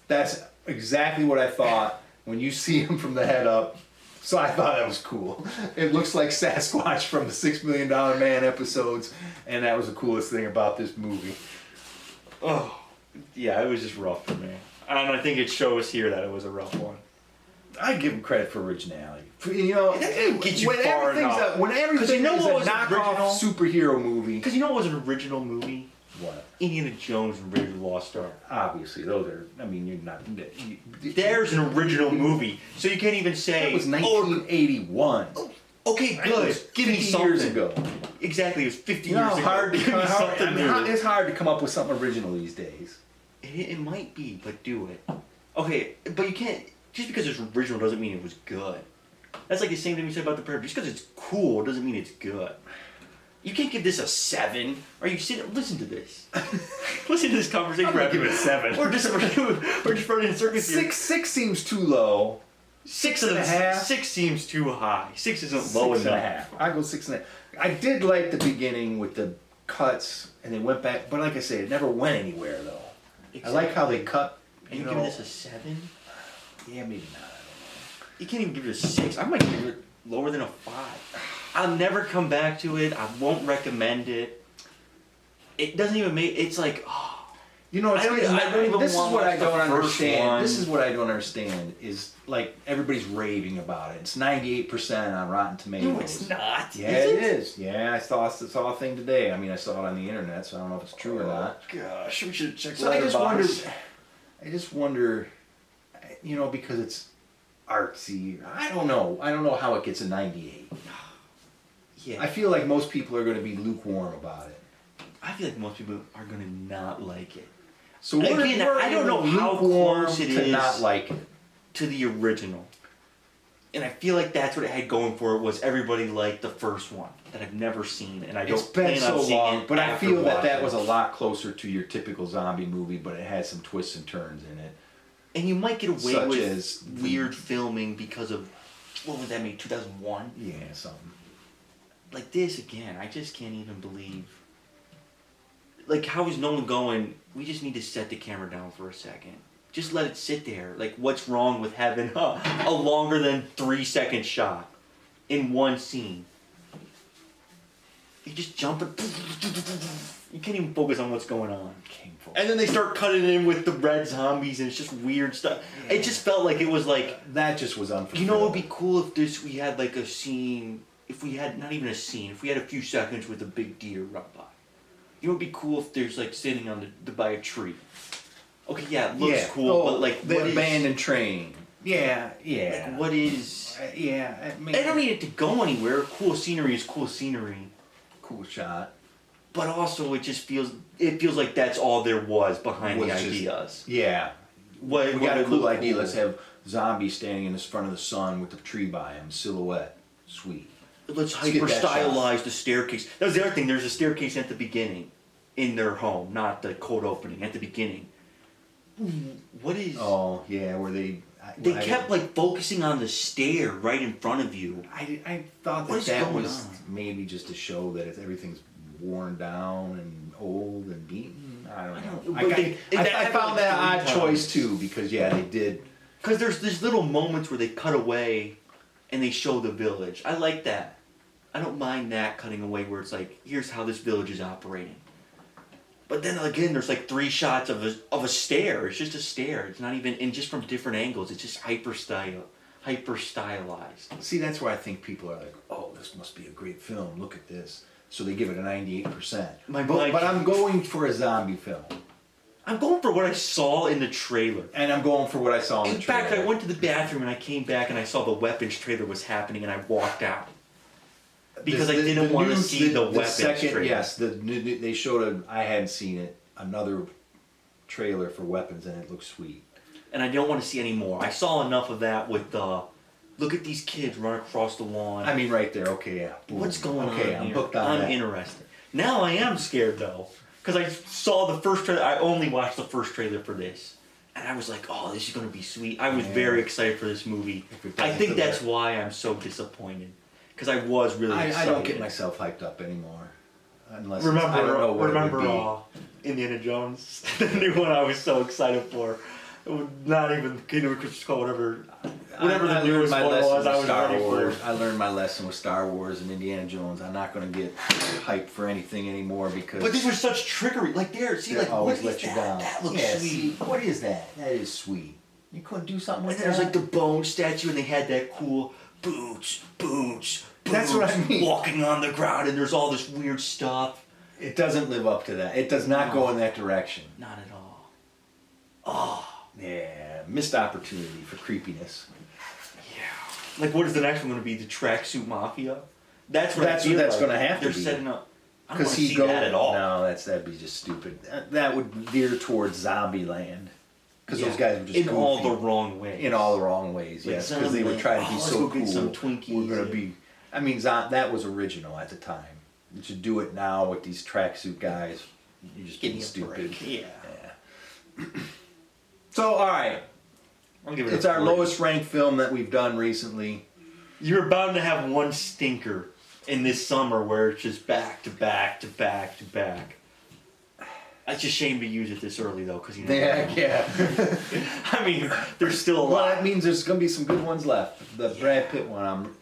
A: That's exactly what I thought when you see him from the head up. So I thought that was cool. It looks like Sasquatch from the $6 Million Man episodes, and that was the coolest thing about this movie.
B: Oh, yeah, it was just rough for me. I think it shows here that it was a rough one.
A: I give him credit for originality. You know,
B: That didn't get you
A: when
B: far
A: everything's
B: enough.
A: when everything
B: you know
A: is
B: what
A: a
B: was
A: knockoff
B: original?
A: superhero movie.
B: Because you know what was an original movie?
A: What?
B: Indiana Jones and Raiders of the Lost Ark.
A: Obviously, those are. I mean, you're not.
B: There's an original movie, so you can't even say.
A: That was 1981.
B: Okay,
A: It
B: good.
A: was
B: Give me
A: 50
B: something.
A: years ago.
B: Exactly, it was 50
A: You know
B: years
A: how
B: ago.
A: hard to
B: Give me something
A: I mean,
B: new.
A: it's hard to come up with something original these days.
B: It might be, but do it. Okay, but you can't. Just because it's original doesn't mean it was good. That's like the same thing we said about the Predator. Just because it's cool doesn't mean it's good. You can't give this a 7. Are you sitting? Listen to this. Listen to this conversation.
A: I'm gonna give it a 7.
B: We're just running in circles here.
A: Six seems too low.
B: 6.5. 6 seems too high. 6 isn't low enough.
A: 6.5. I go 6.5. I did like the beginning with the cuts, and they went back. But like I say, it never went anywhere though.
B: Exactly.
A: I like how they cut.
B: And you
A: know,
B: giving this a 7?
A: Yeah, maybe not.
B: You can't even give it a 6. I might give it lower than a 5. I'll never come back to it. I won't recommend it. It doesn't even make. It's like, oh.
A: You know,
B: I don't even
A: this is
B: want
A: what I
B: the
A: don't
B: first
A: understand.
B: one.
A: This is what I don't understand is like everybody's raving about it. It's 98% on Rotten Tomatoes.
B: No, it's not.
A: Yeah, it is. Yeah, I saw a thing today. I mean, I saw it on the internet, so I don't know if it's true or not.
B: Gosh, we should check.
A: So I just wonder, you know, because it's artsy. I don't know how it gets a 98.
B: Yeah.
A: I feel like most people are going to be lukewarm about it.
B: I feel like most people are gonna not like it.
A: So we're
B: I don't know how
A: lukewarm
B: close it
A: to
B: is
A: not like it.
B: to the original. And I feel like that's what it had going for it was everybody liked the first one that I've never seen, and I don't
A: It's been
B: plan on
A: so
B: seeing
A: long,
B: it
A: but I
B: after
A: feel that
B: watching
A: was
B: it.
A: a lot closer to your typical zombie movie, but it had some twists and turns in it.
B: And you might get away
A: Such
B: with
A: as
B: weird filming because of what was that made 2001?
A: Yeah, something.
B: Like this again, I just can't even believe. Like, how is no one going, we just need to set the camera down for a second. Just let it sit there. Like, what's wrong with having a longer than 3-second shot in one scene? You just jump and you can't even focus on what's going on. And then they start cutting in with the red zombies and it's just weird stuff. Yeah. It just felt like it was like...
A: That just was unfulfilled.
B: You know what would be cool if we had like a scene, if we had, not even a scene, if we had a few seconds with a big deer run by. You know, it'd be cool if there's like sitting on by a tree. Okay, yeah, it looks cool, but like
A: the abandoned train. Yeah.
B: Like what is?
A: Yeah,
B: I don't need it to go anywhere. Cool scenery is cool scenery.
A: Cool shot.
B: But also, it feels like that's all there was behind the ideas.
A: Yeah.
B: We
A: got a cool idea. Let's have zombies standing in the front of the sun with the tree by them, silhouette. Sweet.
B: Let's hyper stylize the staircase. That was the other thing. There's a staircase at the beginning in their home, not the cold opening, at the beginning. What is...
A: Oh, yeah, where they
B: kept like focusing on the stair right in front of you.
A: I thought that was maybe just to show that everything's worn down and old and beaten. I don't know. I found that odd choice too because, yeah, they did.
B: Because there's little moments where they cut away and they show the village. I like that. I don't mind that cutting away where it's like, here's how this village is operating. But then again, there's like 3 shots of a stare. It's just a stare. It's not even, and just from different angles. It's just hyper stylized.
A: See, that's where I think people are like, oh, this must be a great film. Look at this. So they give it a 98%. But I'm going for a zombie film.
B: I'm going for what I saw in the trailer.
A: And I'm going for what I saw in the trailer.
B: In fact, I went to the bathroom and I came back and I saw the weapons trailer was happening and I walked out. Because I didn't want to see the weapons trailer.
A: Yes, they showed I hadn't seen it, another trailer for weapons, and it looked sweet.
B: And I don't want to see any more. I saw enough of that with look at these kids run across the lawn.
A: I mean, right there, okay, yeah. Boom.
B: What's going on
A: Okay, I'm hooked on that.
B: I'm interested. Now I am scared, though. Because I saw the first trailer. I only watched the first trailer for this. And I was like, oh, this is going to be sweet. I was very excited for this movie. I think that's why I'm so disappointed. Because I was really excited.
A: I don't get myself hyped up anymore. Unless
B: remember,
A: I don't know what
B: remember
A: it would be.
B: Indiana Jones? The new one I was so excited for. Not even Kingdom of Crystal Skull, whatever the newest one was, I was ready for.
A: I learned my lesson with Star Wars and Indiana Jones. I'm not going to get hyped for anything anymore because...
B: But these are such trickery. Like there, see, like
A: always
B: what
A: let
B: is
A: you
B: that?
A: down.
B: That looks sweet.
A: See, what is that? That is sweet. You couldn't do something with
B: that?
A: that?
B: There's like the bone statue and they had that cool boots.
A: That's what I mean.
B: Walking on the ground and there's all this weird stuff.
A: It doesn't live up to that. It does not go in that direction.
B: Not at all. Oh.
A: Yeah, missed opportunity for creepiness.
B: Yeah. Like, what is the next one going to be? The Tracksuit Mafia? That's what
A: that's going to have to be.
B: They're setting up. I don't
A: Because
B: want to see that at all.
A: No, that'd be just stupid. That would veer towards Zombie Land. Because those guys were just
B: in
A: goofy.
B: all the wrong ways.
A: In all the wrong ways,
B: Like
A: yes. Because they were trying to be so cool.
B: Some Twinkies.
A: We're going to be... I mean, that was original at the time. You should do it now with these tracksuit guys. You're just getting stupid.
B: Yeah.
A: So, all right.
B: I'll give it
A: it's our lowest ranked film that we've done recently.
B: You're bound to have one stinker in this summer where it's just back to back to back to back. It's a shame to use it this early though, because you know.
A: Yeah.
B: I mean, there's still a lot.
A: Well, that means there's going to be some good ones left. The Brad Pitt one,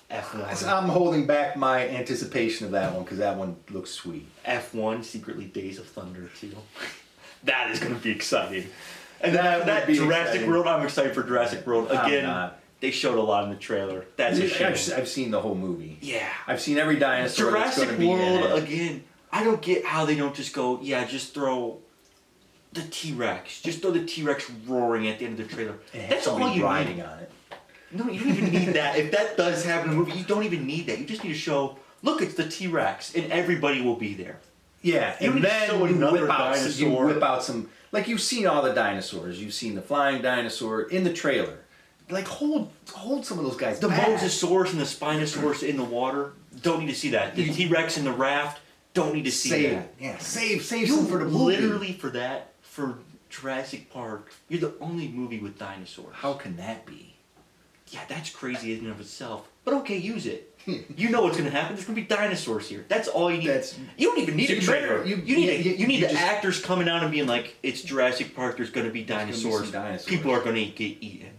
A: I'm holding back my anticipation of that one because that one looks sweet.
B: F1, Secretly Days of Thunder 2. That is going to be exciting. And
A: that
B: Jurassic
A: exciting.
B: World, I'm excited for Jurassic World. Again, they showed a lot in the trailer. That's a shame.
A: I've seen the whole movie.
B: Yeah.
A: I've seen every dinosaur that's going to be
B: Jurassic
A: in
B: World,
A: it.
B: again, I don't get how they don't just go, just throw the T-Rex. Just throw the T-Rex roaring at the end of the trailer. That's all you
A: riding
B: need.
A: on it.
B: No, you don't even need that. If that does happen in a movie, you don't even need that. You just need to show, look, it's the T-Rex, and everybody will be there.
A: Yeah,
B: You
A: and then you whip out some... Like, you've seen all the dinosaurs. You've seen the flying dinosaur in the trailer. Like, hold some of those guys
B: The
A: back.
B: Mosasaurus and the Spinosaurus in the water, don't need to see that. The T-Rex in the raft, don't need to see that.
A: Yeah, save some for the movie.
B: Literally for that, for Jurassic Park, you're the only movie with dinosaurs.
A: How can that be?
B: Yeah, that's crazy in and of itself. But okay, use it. You know what's going to happen. There's going to be dinosaurs here. That's all you need. You don't even need a trailer. You need the actors coming out and being like, it's Jurassic Park, there's going to be dinosaurs. People are going to get eaten.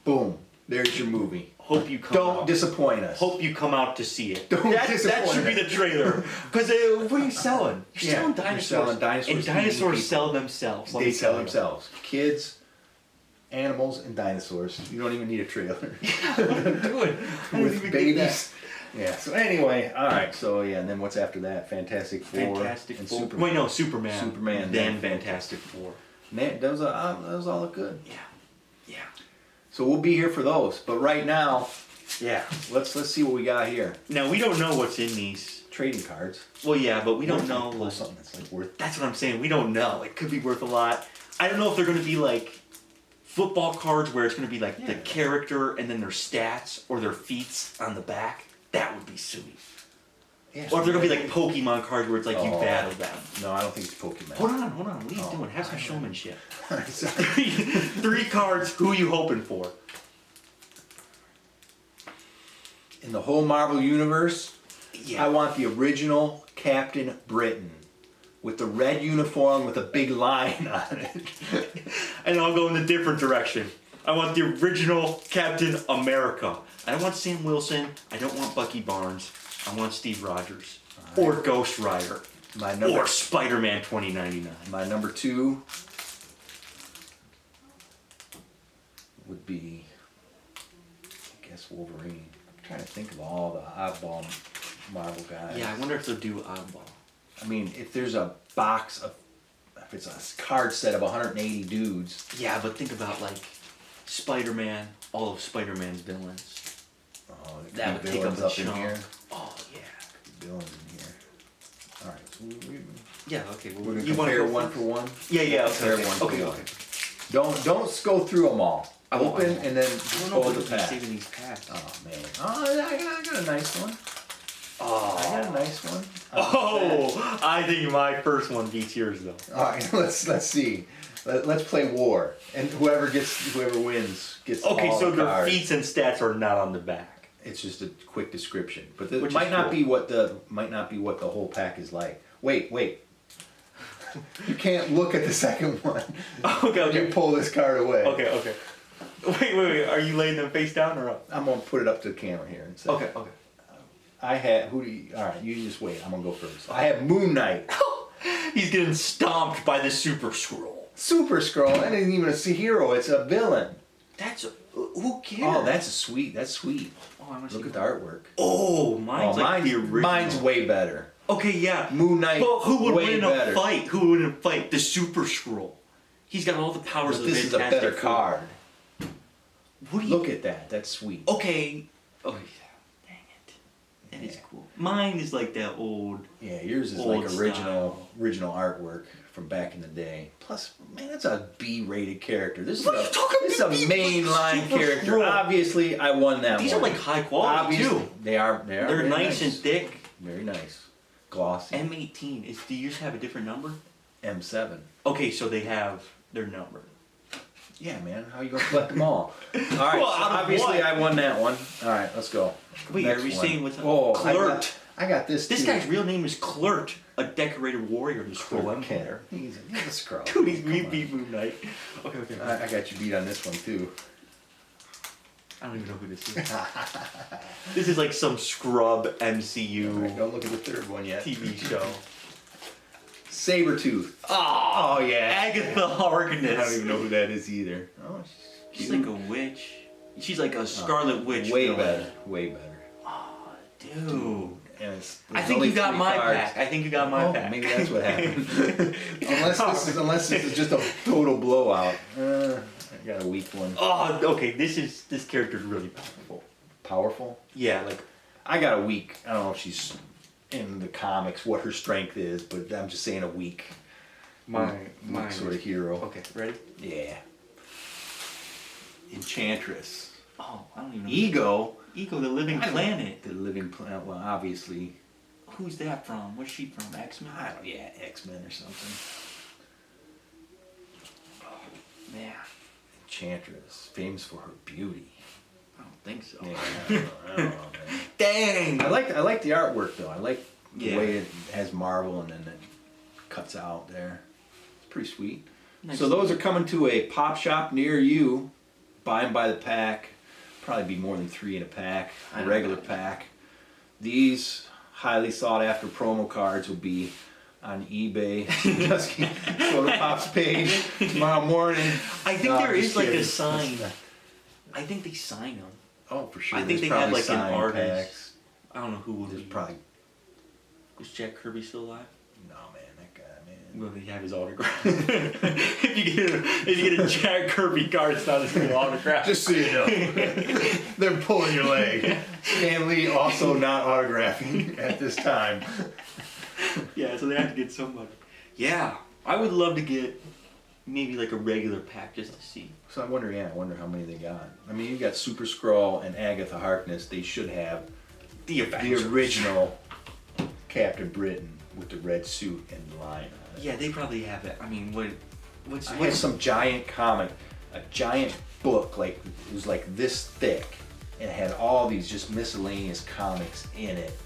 A: Boom. There's your movie.
B: Hope you come
A: Don't
B: out.
A: disappoint us.
B: Hope you come out to see it.
A: That
B: should be the trailer. Because what are you selling? You're selling dinosaurs.
A: You're selling dinosaurs.
B: And dinosaurs sell themselves.
A: They sell themselves. Kids, animals, and dinosaurs. You don't even need a trailer.
B: Yeah, what are you doing?
A: With babies. Yeah, so anyway, alright, so and then what's after that? Fantastic Four.
B: Fantastic
A: and
B: Four.
A: Superman.
B: Wait, no, Superman.
A: Superman.
B: Then Fantastic Four.
A: Man, those all look good.
B: Yeah.
A: So we'll be here for those. But right now, let's see what we got here.
B: Now, we don't know what's in these.
A: Trading cards.
B: Well, yeah, but we don't know.
A: Pull something that's like worth.
B: That's what I'm saying. We don't know. It could be worth a lot. I don't know if they're going to be like football cards where it's going to be like the character and then their stats or their feats on the back. That would be sweet.
A: Yeah,
B: or if they're going to be like Pokemon cards where it's like you battle them.
A: No, I don't think it's Pokemon.
B: Hold on. What are you doing? Have some showmanship. 3 cards. Who are you hoping for?
A: In the whole Marvel Universe,
B: Yeah.
A: I want the original Captain Britain with the red uniform with a big line on it.
B: And I'll go in a different direction. I want the original Captain America. I don't want Sam Wilson. I don't want Bucky Barnes. I want Steve Rogers. Or Ghost Rider. Or Spider-Man 2099.
A: My number 2 would be, I guess, Wolverine. I'm trying to think of all the oddball Marvel guys.
B: Yeah, I wonder if they'll do oddball.
A: I mean, if there's a box of, if it's a card set of 180 dudes.
B: Yeah, but think about like Spider-Man, all of Spider-Man's villains.
A: Oh,
B: That would take up a chunk. Oh yeah.
A: Villains in here. All right, so
B: Yeah. Okay. Well,
A: we're gonna
B: you want
A: compare
B: to
A: one for one.
B: Yeah. Yeah.
A: Compare
B: Okay.
A: one for
B: Okay.
A: one.
B: Okay.
A: Don't go through them all.
B: I won't.
A: Open and then
B: I don't know
A: pull
B: if
A: the
B: we'll be
A: pack.
B: saving these packs.
A: Oh man. Oh, I got a nice one.
B: Oh.
A: I got a nice one.
B: Oh, I think my first one beats yours though.
A: All right, let's see. Let's play war, and whoever wins gets.
B: Okay,
A: all
B: so
A: the
B: their
A: cards.
B: feats and stats are not on the back.
A: It's just a quick description, but
B: Which
A: it
B: is
A: might not
B: cool.
A: be what the whole pack is like. Wait. You can't look at the second one.
B: Okay.
A: You pull this card away.
B: Okay. Wait. Are you laying them face down or up?
A: I'm gonna put it up to the camera here and say.
B: Okay.
A: I had all right, you just wait. I'm gonna go first. I have Moon Knight.
B: He's getting stomped by the Super Skrull.
A: Super Skrull. That isn't even a hero. It's a villain.
B: Who cares?
A: Oh, that's sweet. That's sweet.
B: Oh, I wanna
A: Look
B: see
A: at the artwork.
B: Oh, mine's like the original.
A: Mine's way better.
B: Okay, yeah.
A: Moon Knight.
B: But who would
A: way
B: win
A: better.
B: a fight? Who would win a fight? The Super Skrull. He's got all the powers
A: But
B: of the
A: this is a
B: Fantastic
A: better
B: Four.
A: card.
B: What do you?
A: Look at that. That's sweet.
B: Okay. Oh yeah. Dang it. That is
A: Yeah.
B: cool. Mine is like that old.
A: Yeah, yours is
B: Old
A: like original artwork from back in the day. Plus, man, that's a B-rated character. This
B: What are you talking
A: this is
B: about?
A: a mainline
B: Super
A: character.
B: Skrull.
A: Obviously, I won that
B: These
A: one.
B: are like high quality
A: Obviously,
B: too.
A: they are.
B: They're
A: very
B: nice and thick.
A: Very nice. Glossy.
B: M18. Do yours have a different number?
A: M7.
B: Okay, so they have their number.
A: Yeah, man. How you gonna collect them all? All right.
B: Well,
A: so
B: out of
A: obviously,
B: what?
A: I won that one. All right, let's go.
B: Wait,
A: Next
B: are we
A: one.
B: saying what's
A: Oh,
B: Clert?
A: I got this.
B: This
A: too.
B: guy's real name is Clert, a decorated warrior of the Skrull Empire.
A: He's a Skrull.
B: Dude, he's
A: Come
B: me
A: on.
B: beat Moon Knight. Okay.
A: I got you beat on this one too.
B: I don't even know who this is. This is like some scrub
A: All
B: MCU
A: right, don't look at the third one yet.
B: TV show.
A: Sabretooth.
B: Oh
A: yeah.
B: Agatha Harkness.
A: I don't even know who that is either. Oh,
B: She's like a witch. She's like a Scarlet Witch.
A: Way
B: villain.
A: better. Way better.
B: Oh, dude.
A: And
B: I think you got my pack. I think you got my pack.
A: Maybe that's what happened. unless this is just a total blowout. I got a weak one.
B: Oh, okay. This character's really powerful.
A: Powerful?
B: Yeah, like
A: I got a weak. I don't know if she's in the comics what her strength is, but I'm just saying a weak.
B: mine
A: sort of hero.
B: Okay, ready?
A: Yeah. Enchantress.
B: Oh, I don't even know.
A: Ego.
B: Ego, the living planet.
A: The living planet. Well, obviously.
B: Who's that from? Where's she from? X-Men?
A: I don't. Yeah, X-Men or something.
B: Man,
A: Enchantress, famous for her beauty.
B: I don't think so.
A: Yeah, I don't know, man.
B: Dang!
A: I like the artwork though. I like the
B: Yeah.
A: way it has Marvel and then it cuts out there. It's pretty sweet.
B: Nice.
A: So those are coming to a pop shop near you. Buy them by the pack. Probably be more than 3 in a pack.
B: I
A: A
B: don't
A: regular
B: know.
A: pack. These highly sought after promo cards will be on eBay. Just go to Pop's page tomorrow morning.
B: I think
A: No,
B: there
A: I'm
B: is
A: just
B: like
A: kidding.
B: a sign. I think they sign them.
A: Oh, for sure.
B: I think
A: There's
B: they had
A: probably
B: like an
A: signed
B: artist.
A: packs.
B: I don't know who will
A: There's
B: be.
A: probably
B: Is Jack Kirby still alive?
A: no man. That guy, man.
B: Will he have his autograph? if you get a Jack Kirby card, it's not his real autograph.
A: Just so you know, they're pulling your leg. Stan Lee also not autographing at this time.
B: Yeah, so they have to get somebody. Yeah, I would love to get maybe like a regular pack just to see.
A: So I wonder how many they got. I mean, you got Super Skrull and Agatha Harkness. They should have
B: The
A: the original Captain Britain with the red suit and the line on it.
B: Yeah, they probably have it. I mean, what's
A: I had some giant comic, a giant book, like it was like this thick, and it had all these just miscellaneous comics in it,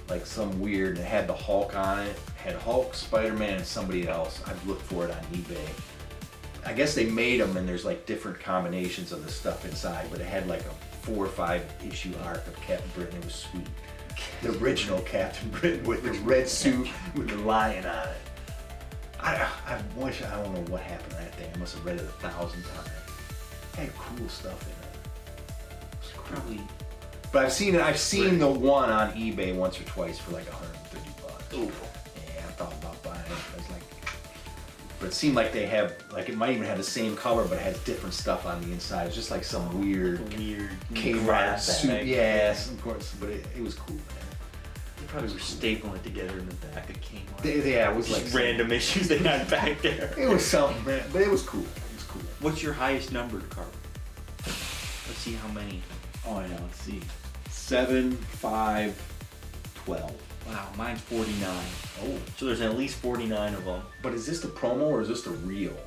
A: like some weird. It had the Hulk on it, had Hulk, Spider-Man, and somebody else. I've looked for it on eBay. I guess they made them, and there's like different combinations of the stuff inside, but it had like a 4 or 5 issue arc of Captain Britain. It was sweet. The original Captain Britain with the red suit with the lion on it. I wish, I don't know what happened to that thing. I must have read it 1,000 times. It had cool stuff in it.
B: It's probably.
A: But I've seen the one on eBay once or twice for like $130.
B: Oh.
A: Yeah, I thought about buying it. I was like, but it seemed like they have, like it might even have the same color, but it has different stuff on the inside. It's just like some weird Kmart suit. Yes, of course. But it was cool, man.
B: They probably were stapling it together in the back of Kmart.
A: Yeah, it was
B: Just
A: like
B: random issues they had back there.
A: It was something, man. But it was cool. It was cool.
B: What's your highest numbered card? Let's see how many.
A: Oh yeah, let's see. 7, 5, 12.
B: Wow, mine's 49.
A: Oh.
B: So there's at least 49 of them.
A: But is this the promo or is this the real?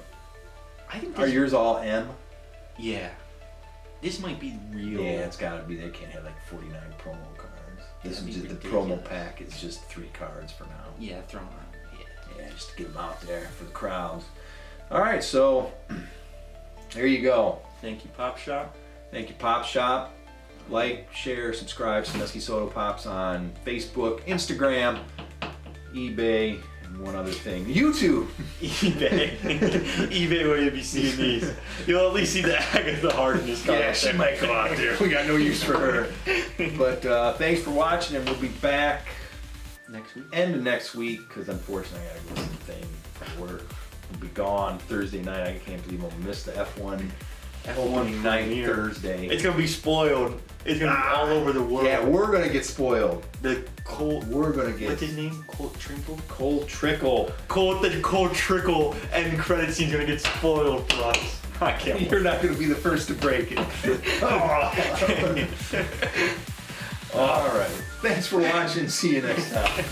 B: I think
A: Are
B: this,
A: yours all M?
B: yeah. This might be real.
A: Yeah, it's gotta be. They can't have like 49 promo cards. This
B: That'd
A: is
B: be
A: just the
B: ridiculous.
A: promo pack. It's just 3 cards for now.
B: Yeah, throw them around. Yeah.
A: Yeah, just to get them out there for the crowds. All right, so there you go.
B: Thank you, Pop Shop.
A: Thank you, Pop Shop. Like, share, subscribe. Sandusky Soda Pops on Facebook, Instagram, eBay, and one other thing. YouTube.
B: eBay. eBay where you'll be seeing these. You'll at least see the Agatha Harkness card.
A: Yeah, she might come out there. We got no use for her. But thanks for watching, and we'll be back
B: Next week.
A: end of next week, because unfortunately I gotta go to the thing for work. We'll be gone Thursday night. I can't believe I'll miss the F1 opening night
B: premiere.
A: Thursday.
B: It's gonna be spoiled. It's gonna be all over the world.
A: Yeah, we're gonna get spoiled.
B: The Colt.
A: We're gonna get
B: What's his name? Colt Trinkle.
A: Cold Trickle.
B: The Colt Trickle end credit scene's gonna get spoiled for us. I can't.
A: You're not gonna be the first to break it. All right. Thanks for watching. See you next time.